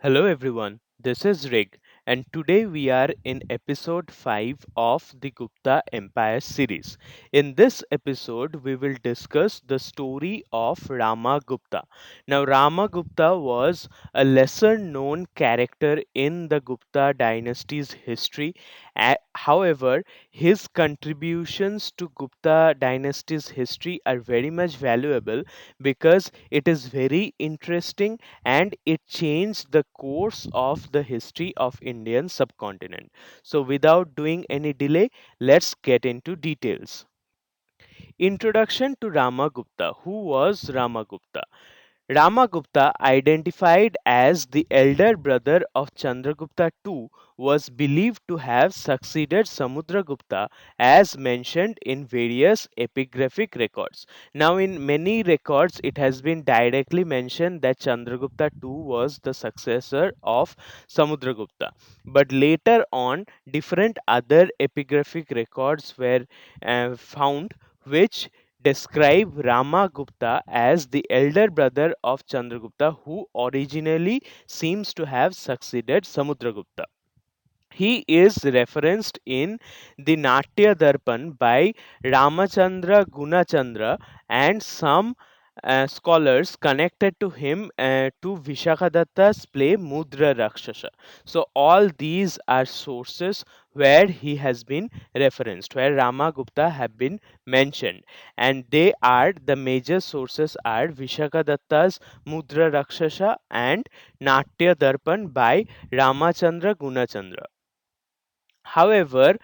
Hello everyone, this is Rig, and today we are in episode 5 of the Gupta Empire series. In this episode, we will discuss the story of Rama Gupta. Now, Rama Gupta was a lesser known character in the Gupta dynasty's history. However, his contributions to Gupta dynasty's history are very much valuable because it is very interesting and it changed the course of the history of Indian subcontinent. So without doing any delay, let's get into details. Introduction to Rama Gupta. Who was Rama Gupta? Rama Gupta, identified as the elder brother of Chandragupta II, was believed to have succeeded Samudragupta as mentioned in various epigraphic records. Now, in many records, it has been directly mentioned that Chandragupta II was the successor of Samudragupta. But later on, different other epigraphic records were found which describe Rama Gupta as the elder brother of Chandragupta, who originally seems to have succeeded Samudragupta. He is referenced in the Natya Darpan by Ramachandra Gunachandra and some scholars connected to him to Vishakadatta's play Mudra Rakshasa. So all these are sources where he has been referenced, where Ramagupta have been mentioned, and they are the major sources are Vishakadatta's Mudra Rakshasa and Natya Darpan by Ramachandra Gunachandra. However,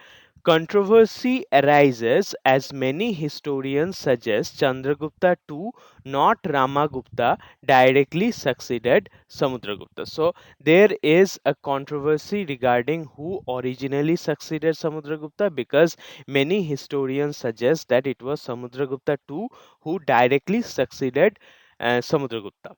controversy arises as many historians suggest Chandragupta II, not Ramagupta, directly succeeded Samudragupta. So there is a controversy regarding who originally succeeded Samudragupta because many historians suggest that it was Samudragupta II who directly succeeded Samudragupta.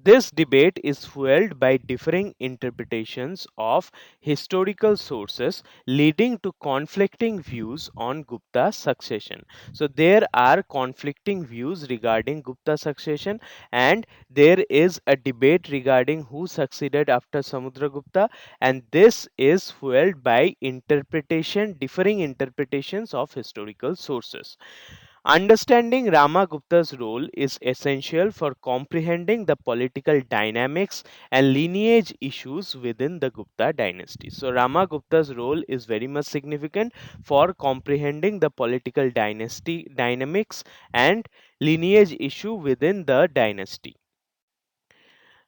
This debate is fueled by differing interpretations of historical sources, leading to conflicting views on Gupta succession. So, there are conflicting views regarding Gupta succession, and there is a debate regarding who succeeded after Samudragupta, and this is fueled by differing interpretations of historical sources. Understanding Ramagupta's role is essential for comprehending the political dynamics and lineage issues within the Gupta dynasty. So, Ramagupta's role is very much significant for comprehending the political dynasty dynamics and lineage issue within the dynasty.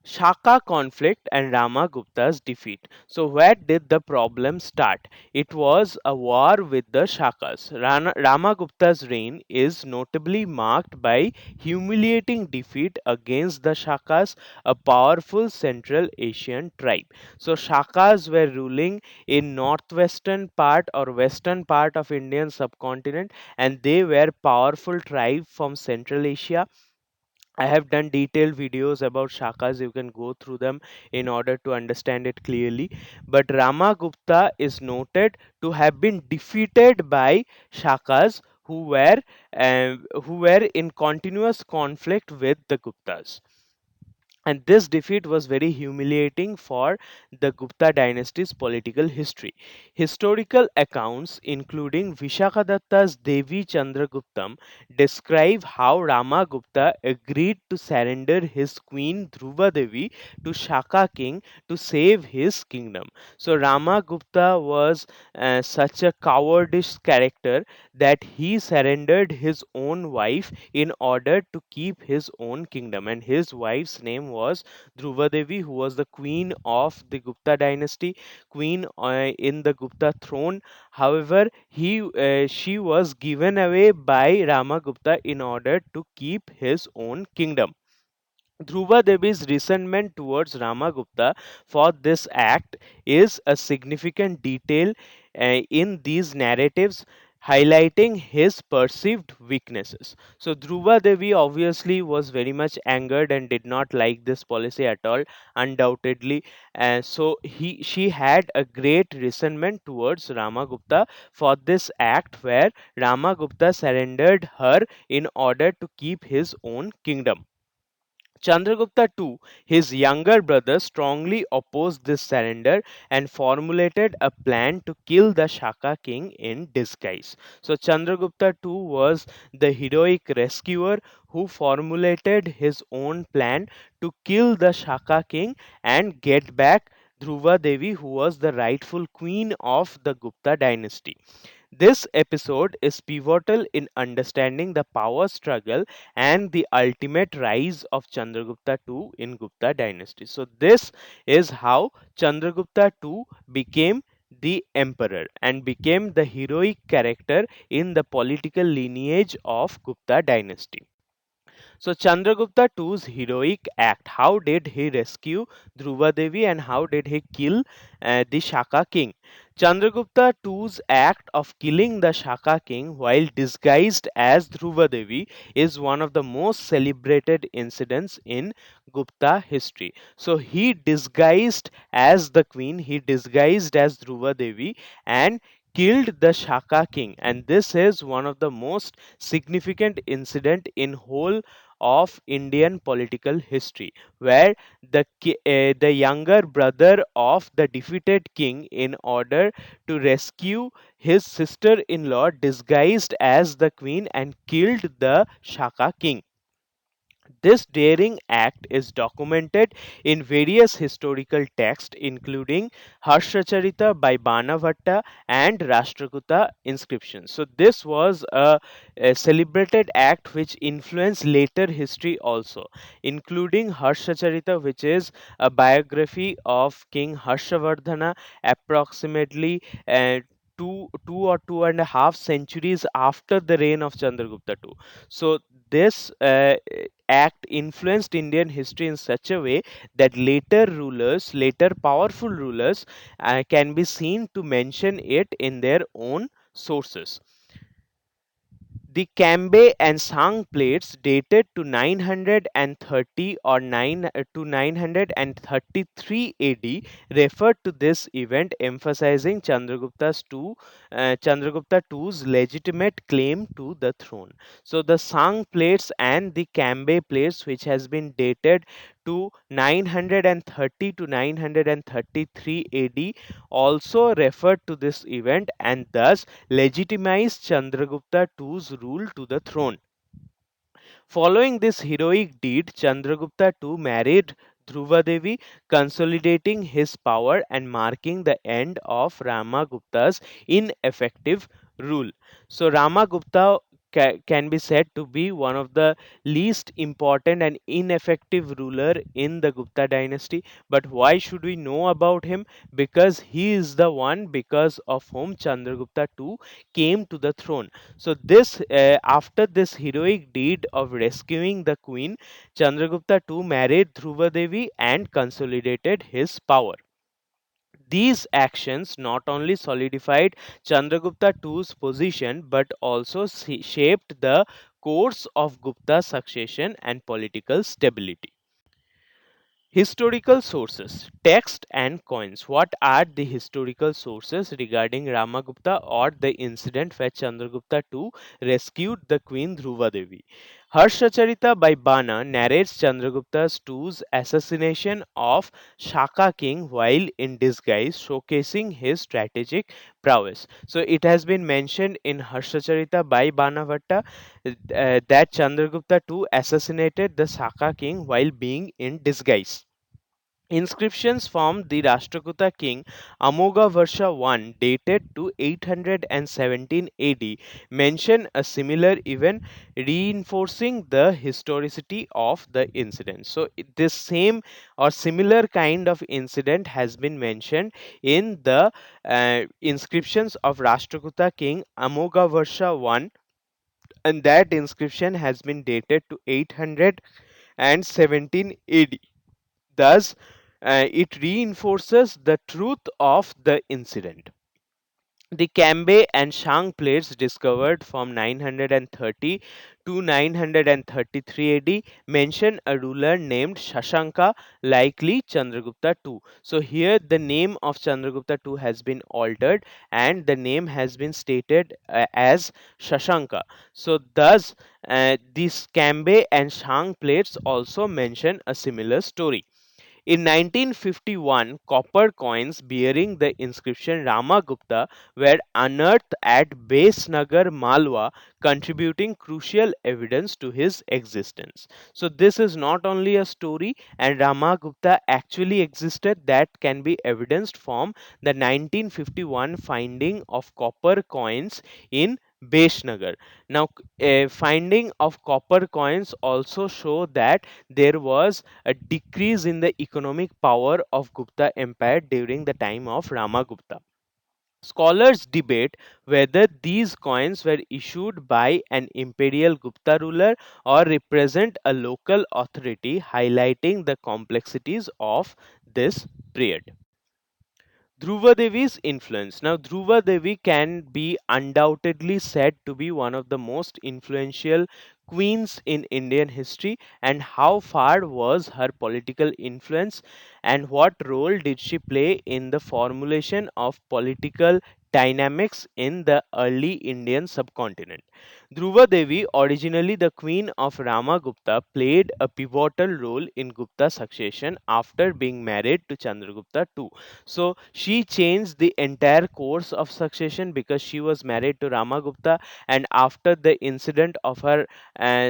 Saka conflict and Ramagupta's defeat. So, where did the problem start? It was a war with the Shakas. Ramagupta's reign is notably marked by humiliating defeat against the Shakas, a powerful Central Asian tribe. So, Shakas were ruling in northwestern part or western part of Indian subcontinent, and they were powerful tribe from Central Asia. I have done detailed videos about Shakas. You can go through them in order to understand it clearly. But Ramagupta is noted to have been defeated by Shakas who were in continuous conflict with the Guptas, and this defeat was very humiliating for the Gupta dynasty's political history. Historical accounts, including Vishakadatta's Devi Chandraguptam, describe how Ramagupta agreed to surrender his queen Dhruvadevi to Shaka king to save his kingdom. So Ramagupta was such a cowardice character that he surrendered his own wife in order to keep his own kingdom, and his wife's name was Dhruvadevi, who was the queen of the Gupta dynasty, queen in the Gupta throne. However, she was given away by Ramagupta in order to keep his own kingdom. Dhruva Devi's resentment towards Ramagupta for this act is a significant detail in these narratives, highlighting his perceived weaknesses. So, Dhruva Devi obviously was very much angered and did not like this policy at all, undoubtedly. She had a great resentment towards Ramagupta for this act where Ramagupta surrendered her in order to keep his own kingdom. Chandragupta too, his younger brother, strongly opposed this surrender and formulated a plan to kill the Shaka king in disguise. So Chandragupta too was the heroic rescuer who formulated his own plan to kill the Shaka king and get back Dhruvadevi, who was the rightful queen of the Gupta dynasty. This episode is pivotal in understanding the power struggle and the ultimate rise of Chandragupta II in Gupta dynasty. So this is how Chandragupta II became the emperor and became the heroic character in the political lineage of Gupta dynasty. So Chandragupta II's heroic act, how did he rescue Dhruvadevi and how did he kill the Shaka king? Chandragupta II's act of killing the Shaka king while disguised as Dhruvadevi is one of the most celebrated incidents in Gupta history. So he disguised as the queen, he disguised as Dhruvadevi and killed the Shaka king, and this is one of the most significant incident in whole of Indian political history, where the younger brother of the defeated king, in order to rescue his sister-in-law, disguised as the queen and killed the Shaka king. This daring act is documented in various historical texts, including Harshacharita by Banavatta and Rashtrakuta inscriptions. So, this was a celebrated act which influenced later history also, including Harshacharita, which is a biography of King Harshavardhana, approximately two or 2.5 centuries after the reign of Chandragupta II. So, this act influenced Indian history in such a way that later rulers, later powerful rulers, can be seen to mention it in their own sources. The Cambe and Sang plates dated to 930 or 933 AD referred to this event, emphasizing Chandragupta II's legitimate claim to the throne. So the Sang plates and the Cambe plates, which has been dated to 930 to 933 AD, also referred to this event and thus legitimized Chandragupta II's rule to the throne. Following this heroic deed, Chandragupta II married Dhruvadevi, consolidating his power and marking the end of Rama Gupta's ineffective rule. So, Rama Gupta can be said to be one of the least important and ineffective ruler in the Gupta dynasty. But why should we know about him? Because he is the one because of whom Chandragupta II came to the throne. So this after this heroic deed of rescuing the queen, Chandragupta too married Dhruvadevi and consolidated his power. These actions not only solidified Chandragupta II's position but also shaped the course of Gupta succession and political stability. Historical sources, text and coins. What are the historical sources regarding Ramagupta or the incident where Chandragupta II rescued the Queen Dhruvadevi? Harshacharita by Bana narrates Chandragupta II's assassination of Shaka king while in disguise, showcasing his strategic prowess. So it has been mentioned in Harshacharita by Banavatta that Chandragupta II assassinated the Saka king while being in disguise. Inscriptions from the Rashtrakuta king Amogha I, dated to 817 AD, mention a similar event, reinforcing the historicity of the incident. So, this same or similar kind of incident has been mentioned in the inscriptions of Rashtrakuta king Amogha I, and that inscription has been dated to 817 AD. Thus, it reinforces the truth of the incident. The Cambay and Shang plates discovered from 930 to 933 AD mention a ruler named Shashanka, likely Chandragupta II. So here the name of Chandragupta II has been altered and the name has been stated as Shashanka. So thus these Cambay and Shang plates also mention a similar story. In 1951, copper coins bearing the inscription Rama Gupta were unearthed at Besnagar, Malwa, contributing crucial evidence to his existence. So, this is not only a story, and Rama Gupta actually existed, that can be evidenced from the 1951 finding of copper coins in Besnagar. Now, a finding of copper coins also show that there was a decrease in the economic power of Gupta Empire during the time of Rama Gupta. Scholars debate whether these coins were issued by an imperial Gupta ruler or represent a local authority, highlighting the complexities of this period. Dhruvadevi's influence. Now, Dhruvadevi can be undoubtedly said to be one of the most influential queens in Indian history. And how far was her political influence, and what role did she play in the formulation of political dynamics in the early Indian subcontinent? Dhruvadevi, originally the queen of Rama Gupta, played a pivotal role in Gupta succession after being married to Chandragupta II. So she changed the entire course of succession because she was married to Ramagupta, and after the incident of her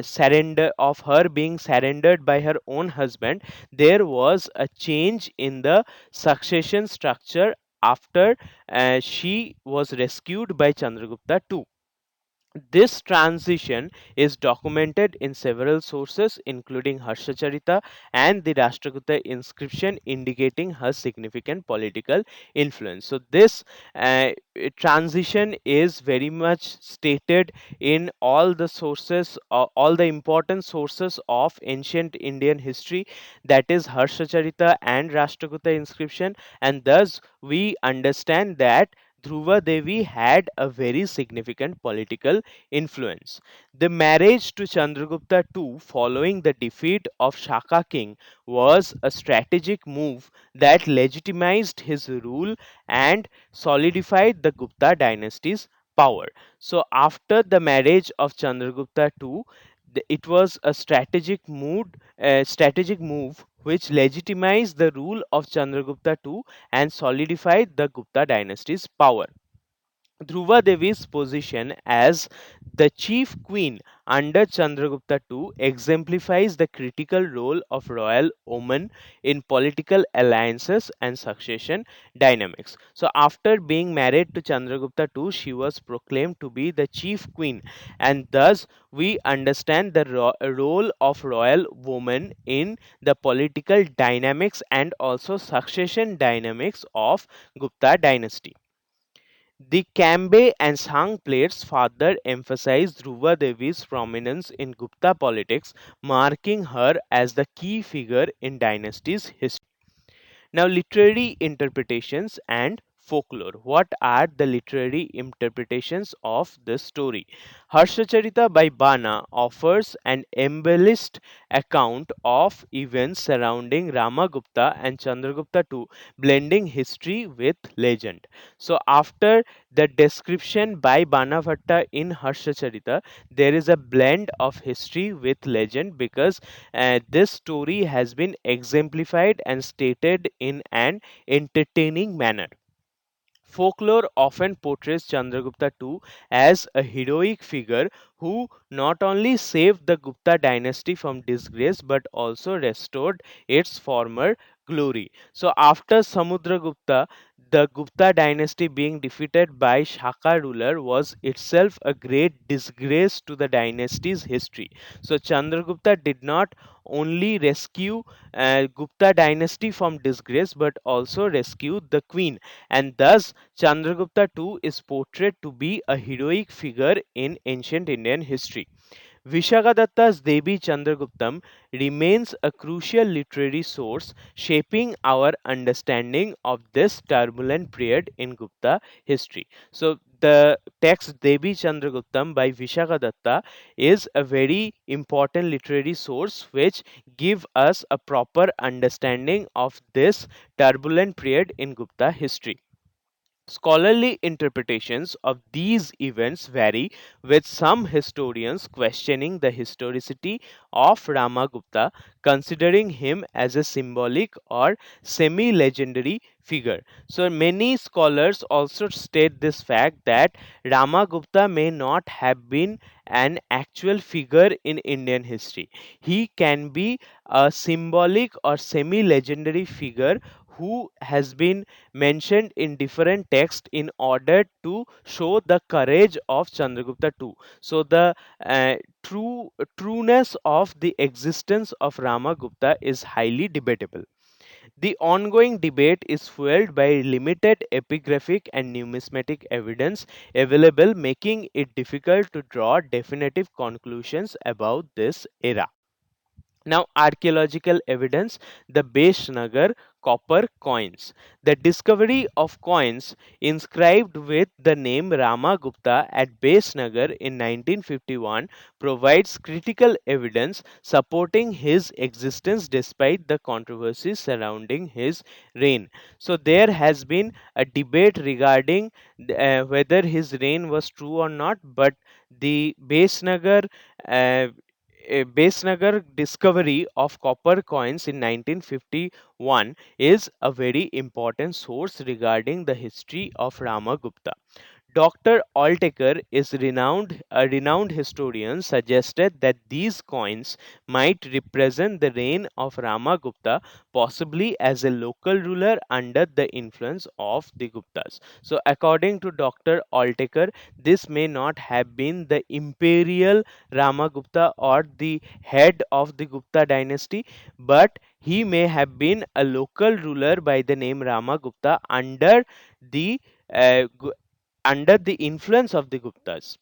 surrender of her being surrendered by her own husband, there was a change in the succession structure after she was rescued by Chandragupta II. This transition is documented in several sources, including Harshacharita and the Rashtrakuta inscription, indicating her significant political influence. So, this transition is very much stated in all the sources, all the important sources of ancient Indian history, that is Harshacharita and Rashtrakuta inscription, and thus we understand that Dhruva Devi had a very significant political influence. The marriage to Chandragupta II following the defeat of Saka king was a strategic move that legitimized his rule and solidified the Gupta dynasty's power. So after the marriage of Chandragupta II, it was a strategic move which legitimized the rule of Chandragupta II and solidified the Gupta dynasty's power. Dhruva Devi's position as the chief queen under Chandragupta II exemplifies the critical role of royal omen in political alliances and succession dynamics. So, after being married to Chandragupta II, she was proclaimed to be the chief queen, and thus we understand the role of royal woman in the political dynamics and also succession dynamics of Gupta dynasty. The Cambay and Sang plates further emphasize Dhruva Devi's prominence in Gupta politics, marking her as the key figure in dynasty's history. Now, literary interpretations and folklore. What are the literary interpretations of this story? Harshacharita by Bana offers an embellished account of events surrounding Ramagupta and Chandragupta II, blending history with legend. So, after the description by Banavatta in Harshacharita, there is a blend of history with legend because this story has been exemplified and stated in an entertaining manner. Folklore often portrays Chandragupta II as a heroic figure who not only saved the Gupta dynasty from disgrace but also restored its former glory. So, after Samudragupta, the Gupta dynasty being defeated by Shaka ruler was itself a great disgrace to the dynasty's history. So, Chandragupta did not only rescue Gupta dynasty from disgrace but also rescued the queen, and thus Chandragupta too is portrayed to be a heroic figure in ancient Indian history. Vishakadatta's Devi Chandraguptam remains a crucial literary source shaping our understanding of this turbulent period in Gupta history. So, the text Devi Chandraguptam by Vishakadatta is a very important literary source which give us a proper understanding of this turbulent period in Gupta history. Scholarly interpretations of these events vary, with some historians questioning the historicity of Ramagupta, considering him as a symbolic or semi legendary figure. So, many scholars also state this fact that Ramagupta may not have been an actual figure in Indian history. He can be a symbolic or semi legendary figure who has been mentioned in different texts in order to show the courage of Chandragupta too. So the trueness of the existence of Ramagupta is highly debatable. The ongoing debate is fueled by limited epigraphic and numismatic evidence available, making it difficult to draw definitive conclusions about this era. Now, archaeological evidence, the Nagar copper coins. The discovery of coins inscribed with the name Rama Gupta at Nagar in 1951 provides critical evidence supporting his existence despite the controversies surrounding his reign. So, there has been a debate regarding whether his reign was true or not, but the Nagar a Besnagar discovery of copper coins in 1951 is a very important source regarding the history of Ramagupta. Dr. Altaker is a renowned historian, suggested that these coins might represent the reign of Ramagupta, possibly as a local ruler under the influence of the Guptas. So, according to Dr. Altaker, this may not have been the imperial Ramagupta or the head of the Gupta dynasty, but he may have been a local ruler by the name Ramagupta the uh, under the influence of the Guptas.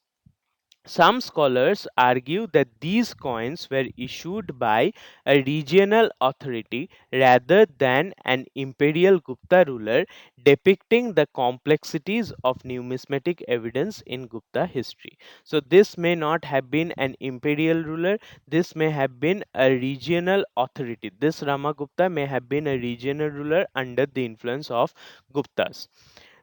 Some scholars argue that these coins were issued by a regional authority rather than an imperial Gupta ruler, depicting the complexities of numismatic evidence in Gupta history. So, this may not have been an imperial ruler, this may have been a regional authority. This Ramagupta may have been a regional ruler under the influence of Guptas.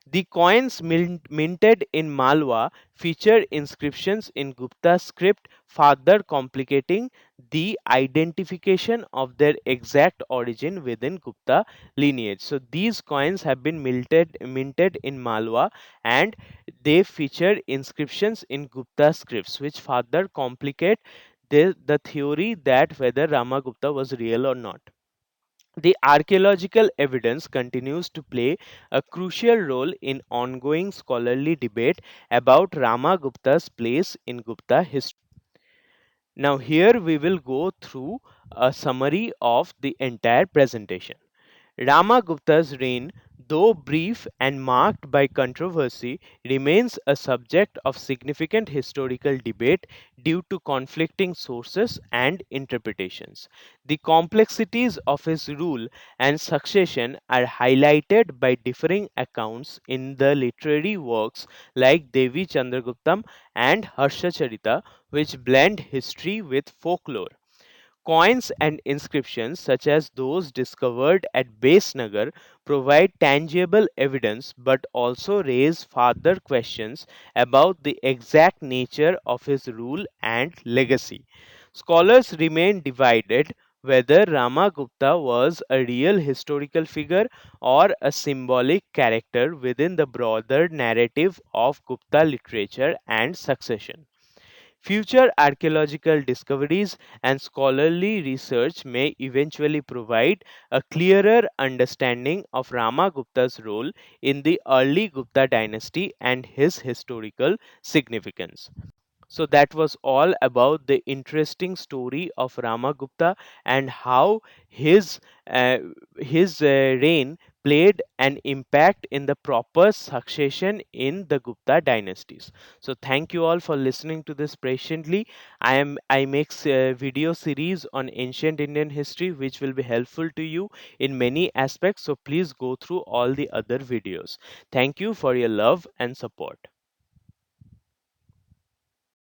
The coins minted in Malwa feature inscriptions in Gupta script, further complicating the identification of their exact origin within Gupta lineage. So these coins have been minted in Malwa, and they feature inscriptions in Gupta scripts, which further complicate the theory that whether Ramagupta was real or not. The archaeological evidence continues to play a crucial role in ongoing scholarly debate about Ramagupta's place in Gupta history. Now, here we will go through a summary of the entire presentation. Ramagupta's reign, though brief and marked by controversy, remains a subject of significant historical debate due to conflicting sources and interpretations. The complexities of his rule and succession are highlighted by differing accounts in the literary works like Devi Chandraguptam and Harshacharita, which blend history with folklore. Coins and inscriptions, such as those discovered at Nagar, provide tangible evidence but also raise further questions about the exact nature of his rule and legacy. Scholars remain divided whether Ramagupta was a real historical figure or a symbolic character within the broader narrative of Gupta literature and succession. Future archaeological discoveries and scholarly research may eventually provide a clearer understanding of Ramagupta's role in the early Gupta dynasty and his historical significance. So that was all about the interesting story of Ramagupta and how his uh, reign played an impact in the proper succession in the Gupta dynasties. So thank you all for listening to this patiently. I make video series on ancient Indian history which will be helpful to you in many aspects. So please go through all the other videos. Thank you for your love and support.